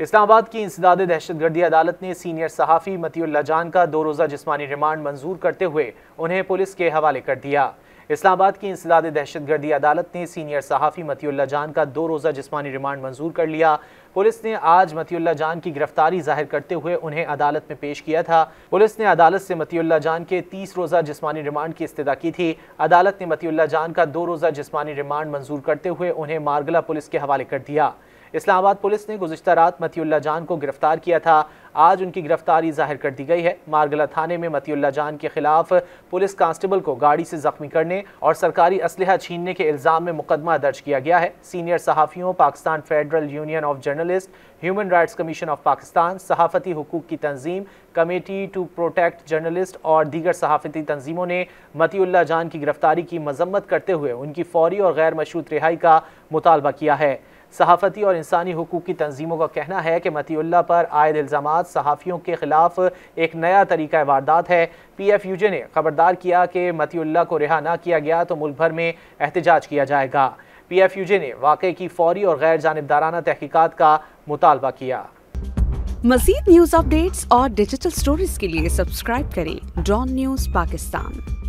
इस्लामाबाद की इंसदादे दहशतगर्दी अदालत ने सीनियर सहाफ़ी मतीउल्लाह जान का 2 रोज़ा जिस्मानी रिमांड मंजूर करते हुए उन्हें पुलिस के हवाले कर दिया। इस्लामाबाद की इंसदादे दहशतगर्दी अदालत ने सीनियर सहाफ़ी मतीउल्लाह जान का 2 रोज़ा जिस्मानी रिमांड मंजूर कर लिया। पुलिस ने आज मतीउल्लाह जान की गिरफ्तारी जाहिर करते हुए उन्हें अदालत में पेश किया था। पुलिस ने अदालत से मतीउल्लाह जान के 30 रोज़ा जिस्मानी रिमांड की इस्तदा की थी। अदालत ने मतीउल्लाह जान का 2 रोज़ा जिस्मानी रिमांड मंजूर करते हुए उन्हें मारगला पुलिस के हवाले कर दिया। इस्लामाबाद पुलिस ने गुज़िश्ता रात मतीउल्लाह जान को गिरफ्तार किया था। आज उनकी गिरफ्तारी जाहिर कर दी गई है। मारगला थाने में मतीउल्लाह जान के खिलाफ पुलिस कांस्टेबल को गाड़ी से जख्मी करने और सरकारी असलहा छीनने के इल्ज़ाम में मुकदमा दर्ज किया गया है। सीनियर सहाफ़ियों, Pakistan federal union of journalist, human rights commission of Pakistan, सहाफ़ती हुकूक की तंजीम कमेटी टू प्रोटेक्ट जर्नलिस्ट और दीगर सहाफ़ती तंजीमों ने मतीउल्लाह जान की गिरफ्तारी की मजम्मत करते हुए उनकी फौरी और गैर मशरूत रिहाई का मुतालबा किया है। सहाफ़ती और इंसानी हुकूक की तंजीमों का कहना है कि मतीउल्लाह पर आयद इल्ज़ामात सहाफ़ियों के खिलाफ एक नया तरीका वारदात है। PFUJ ने खबरदार किया कि मतीउल्लाह को रिहा न किया गया तो मुल्क भर में एहतजाज किया जाएगा। PFUJ ने वाक़े की फौरी और गैर जानिबदाराना तहकीकात का मुतालबा किया। मज़ीद न्यूज़ अपडेट्स और डिजिटल स्टोरीज के लिए सब्सक्राइब करें डॉन न्यूज़ पाकिस्तान।